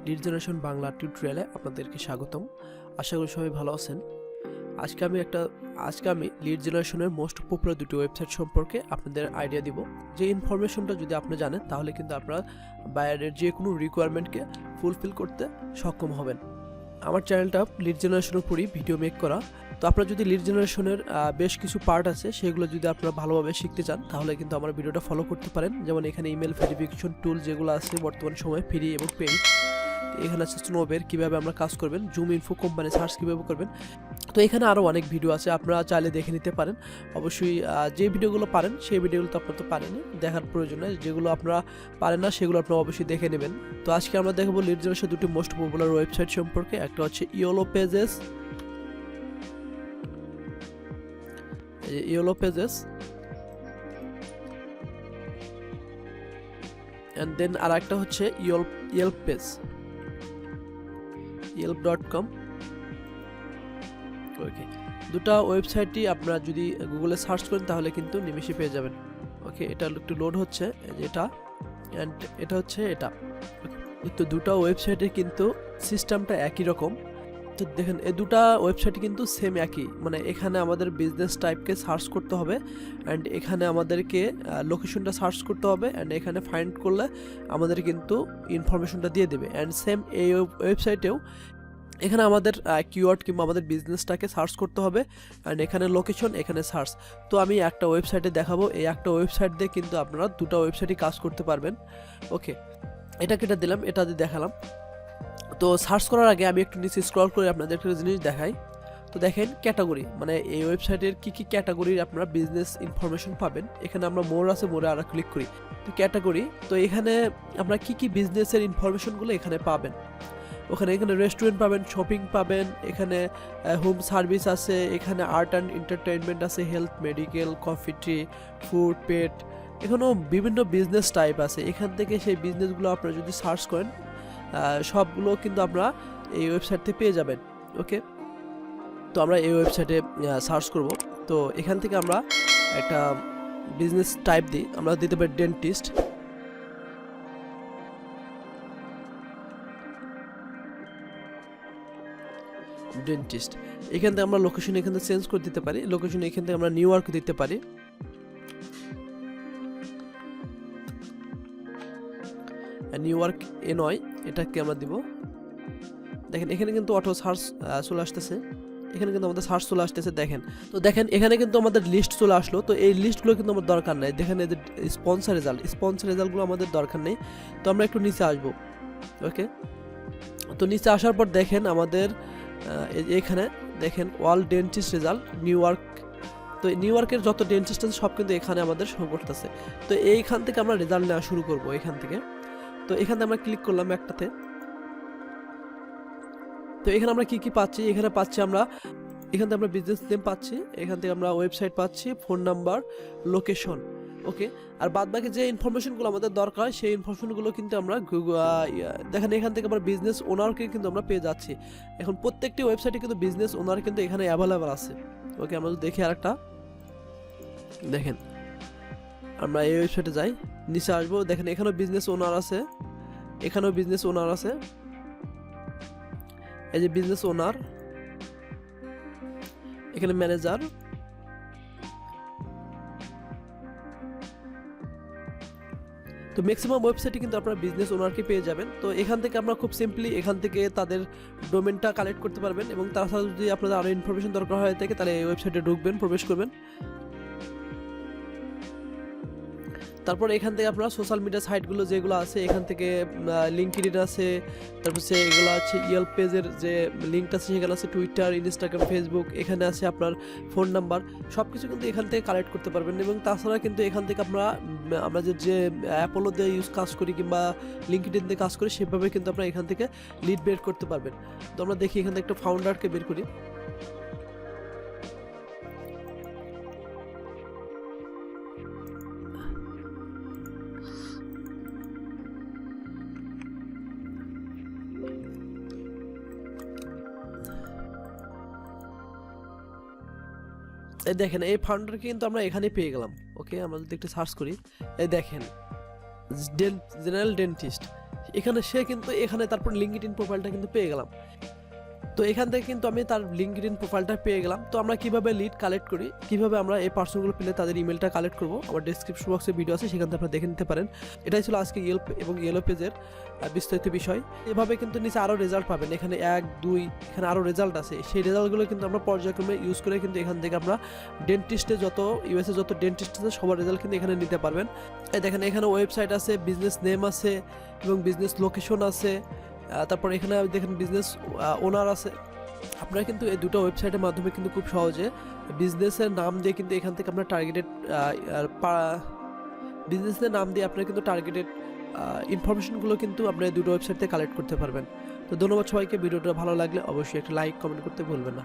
Lead generation Bangla টিউটোরিয়ালে আপনাদেরকে স্বাগতম। আশা করি সবাই ভালো আছেন। আজকে আমি লিড জেনারেশনের মোস্ট পপুলার দুটি ওয়েবসাইট সম্পর্কে আপনাদের আইডিয়া দিব। যে ইনফরমেশনটা যদি আপনি জানেন তাহলে কিন্তু আপনারা বায়ারের যে কোনো রিকোয়ারমেন্টকে ফুলফিল করতে সক্ষম হবেন। আমার চ্যানেলটা লিড জেনারেশনের উপরই ভিডিও মেক করা। তো আপনারা যদি লিড জেনারেশনের বেশ কিছু পার্ট আছে সেগুলো যদি আপনারা ভালোভাবে শিখতে চান তাহলে কিন্তু আমার ভিডিওটা ফলো করতে পারেন। যেমন এখানে ইমেল ভেরিফিকেশন টুল যেগুলো আছে বর্তমান সময়ে ফ্রি এবং পেইড। এখানে আছে স্নোবের কীভাবে আমরা কাজ করবেন, জুম ইনফো কোম্পানি সার্চ কীভাবে করবেন। তো এখানে আরও অনেক ভিডিও আছে, আপনারা চাইলে দেখে নিতে পারেন। অবশ্যই যে ভিডিওগুলো পারেন সেই ভিডিওগুলো তো আপনারা তো পারেনই, দেখার প্রয়োজন নেই। যেগুলো আপনারা পারেন না সেগুলো আপনারা অবশ্যই দেখে নেবেন। তো আজকে আমরা দেখবো লিড জেনারেশন দুটি মোস্ট পপুলার ওয়েবসাইট সম্পর্কে। একটা হচ্ছে ইয়েলো পেজেস, অ্যান্ড দেন আর একটা হচ্ছে Yelp পেজ, yelp.com। ওকে, দুটো ওয়েবসাইটই আপনারা যদি গুগলে সার্চ করেন তাহলে কিন্তু নিমেষে পেয়ে যাবেন। ওকে, এটা একটু লোড হচ্ছে, এটা অ্যান্ড এটা হচ্ছে এটা। তো দুটো ওয়েবসাইটে কিন্তু সিস্টেমটা একই রকম। তো দেখেন এই দুটো ওয়েবসাইট কিন্তু সেম একই, মানে এখানে আমাদের বিজনেস টাইপকে সার্চ করতে হবে অ্যান্ড এখানে আমাদেরকে লোকেশনটা সার্চ করতে হবে অ্যান্ড এখানে ফাইন্ড করলে আমাদের কিন্তু ইনফরমেশনটা দিয়ে দেবে। অ্যান্ড সেম এই ওয়েবসাইটেও এখানে আমাদের কিওয়ার্ড কিংবা আমাদের বিজনেসটাকে সার্চ করতে হবে অ্যান্ড এখানে লোকেশন, এখানে সার্চ। তো আমি একটা ওয়েবসাইটে দেখাবো, এই একটা ওয়েবসাইট দিয়ে কিন্তু আপনারা দুটো ওয়েবসাইটই কাজ করতে পারবেন। ওকে, এটা দিলাম, এটা দিয়ে দেখালাম। তো সার্চ করার আগে আমি একটু নিচে স্ক্রল করে আপনাদের একটা জিনিস দেখাই। তো দেখেন ক্যাটাগরি, মানে এই ওয়েবসাইটের কী ক্যাটাগরির আপনারা বিজনেস ইনফরমেশন পাবেন। এখানে আমরা মোর আছে, মোরে আর ক্লিক করি। তো ক্যাটাগরি, তো এখানে আমরা কী বিজনেসের ইনফরমেশনগুলো এখানে পাবেন। এখানে রেস্টুরেন্ট পাবেন, শপিং পাবেন, এখানে হোম সার্ভিস আছে, এখানে আর্ট অ্যান্ড এন্টারটেইনমেন্ট আছে, হেলথ, মেডিকেল, কফি, টি, ফুড, পেট, এখানেও বিভিন্ন বিজনেস টাইপ আছে। এখান থেকে সেই বিজনেসগুলো আপনারা যদি সার্চ করেন সবগুলো কিন্তু আপনারা এই ওয়েবসাইট থেকে পেয়ে যাবেন। ওকে, তো আমরা এই ওয়েবসাইটে সার্চ করব। তো এখান থেকে আমরা একটা বিজনেস টাইপ দিই, আমরা দিতে পারি ডেন্টিস্ট। এখান থেকে আমরা লোকেশন এখান থেকে চেঞ্জ করে দিতে পারি। লোকেশন এখান থেকে আমরা নিউ ইয়র্ক দিতে পারি। নিউ ইয়র্ক এ নয়, এটাকে আমরা দিব। দেখেন এখানে কিন্তু অটো সার্চ চলে আসতেছে, এখানে কিন্তু আমাদের সার্চ চলে আসতেছে। দেখেন এখানে কিন্তু আমাদের লিস্ট চলে আসলো। তো এই লিস্টগুলো কিন্তু আমার দরকার নেই। দেখেন এই যে স্পন্সর রেজাল্টগুলো আমাদের দরকার নেই। তো আমরা একটু নিচে আসবো। ওকে, তো নিচে আসার পর দেখেন আমাদের এখানে দেখেন world dentist result new York. তো নিউ ইয়র্কের যত ডেন্টিস্ট আছে সব কিন্তু এখানে আমাদের শো করতেছে। তো এইখান থেকে আমরা রেজাল্ট নেওয়া শুরু করবো এখান থেকে। তো এখানে আমরা ক্লিক করলাম একটাতে। তো এখানে আমরা কি পাচ্ছি, এখানে পাচ্ছি আমরা এখান থেকে আমরা বিজনেস নেম পাচ্ছি, এখান থেকে আমরা ওয়েবসাইট পাচ্ছি, ফোন নাম্বার, লোকেশন। ওকে, আর বাদ বাকি যে ইনফরমেশনগুলো আমাদের দরকার সেই ইনফরমেশনগুলো কিন্তু আমরা দেখেন এখান থেকে আমরা বিজনেস ওনারকে কিন্তু আমরা পেয়ে যাচ্ছি। এখন প্রত্যেকটি ওয়েবসাইটে কিন্তু বিজনেস ওনার কিন্তু এখানে অ্যাভেলেবেল আছে। ওকে, আমরা যদি দেখি আরেকটা, দেখেন আমরা এই ওয়েবসাইটে যাই, নিচে আসবো। দেখেন এখানেও বিজনেস ওনার আছে, এখানেও বিজনেস ওনার আছে। এই যে বিজনেস ওনার, এখানে ম্যানেজার। তো ম্যাক্সিমাম ওয়েবসাইটে কিন্তু আপনারা বিজনেস ওনারকে পেয়ে যাবেন। তো এখান থেকে আপনারা খুব সিম্পলি এখান থেকে তাদের ডোমেনটা কালেক্ট করতে পারবেন এবং তাছাড়া যদি আপনাদের আরও ইনফরমেশন দরকার হয়ে থাকে তাহলে এই ওয়েবসাইটে ঢুকবেন, প্রবেশ করবেন। তারপর এখান থেকে আপনারা সোশ্যাল মিডিয়া সাইটগুলো যেগুলো আছে এখান থেকে লিঙ্কডইন আছে, তারপর সে এগুলো আছে ইয়েল্প পেজের যে লিঙ্কটা আছে সেখানে আছে, টুইটার, ইনস্টাগ্রাম, ফেসবুক, এখানে আছে আপনার ফোন নাম্বার, সব কিছু কিন্তু এখান থেকে কালেক্ট করতে পারবেন। এবং তাছাড়া কিন্তু এখান থেকে আমরা যে অ্যাপোলো দিয়ে কাজ করি কিংবা লিঙ্কডইন দিয়ে কাজ করি সেভাবে কিন্তু আপনারা এখান থেকে লিড বের করতে পারবেন। তো আমরা দেখি এখান থেকে একটা ফাউন্ডারকে বের করি। এই দেখেন এই ফাউন্ডারকে কিন্তু আমরা এখানে পেয়ে গেলাম। ওকে, আমরা যদি একটু সার্চ করি, এই দেখেন জেনারেল ডেন্টিস্ট, এখানে সে কিন্তু এখানে তারপর লিঙ্কডইন প্রোফাইলটা কিন্তু পেয়ে গেলাম। তো এখান থেকে কিন্তু আমি তার লিঙ্কডইন প্রোফাইলটা পেয়ে গেলাম। তো আমরা কিভাবে লিড কালেক্ট করি, কিভাবে আমরা এই পার্সনগুলো পেলে তাদের ইমেলটা কালেক্ট করব, আমার ডেসক্রিপশন বক্সে ভিডিও আছে, সেখান থেকে আপনারা দেখে নিতে পারেন। এটাই ছিল আজকে ইয়েল্প এবং ইয়েলো পেজের বিস্তারিত বিষয়। এভাবে কিন্তু নিচে আরও রেজাল্ট পাবেন, এখানে 1 2 এখানে আরও রেজাল্ট আছে। সেই রেজাল্টগুলো কিন্তু আমরা পর্যায়ক্রমে ইউজ করে কিন্তু এখান থেকে আমরা ডেন্টিস্টে যত ইউএসএ যত ডেন্টিস্ট আছে সবার রেজাল্ট কিন্তু এখানে নিতে পারবেন। এই দেখেন এখানে ওয়েবসাইট আছে, বিজনেস নেম আছে এবং বিজনেস লোকেশন আছে, তারপর এখানে দেখেন বিজনেস ওনার আছে। আপনারা কিন্তু এই দুটো ওয়েবসাইটের মাধ্যমে কিন্তু খুব সহজে বিজনেসের নাম দিয়ে কিন্তু এখান থেকে আপনার বিজনেসের নাম দিয়ে আপনারা কিন্তু টার্গেটেড ইনফরমেশনগুলো কিন্তু আপনারা এই দুটো ওয়েবসাইট থেকে কালেক্ট করতে পারবেন। তো ধন্যবাদ সবাইকে। ভিডিওটা ভালো লাগলে অবশ্যই একটা লাইক কমেন্ট করতে ভুলবেন না।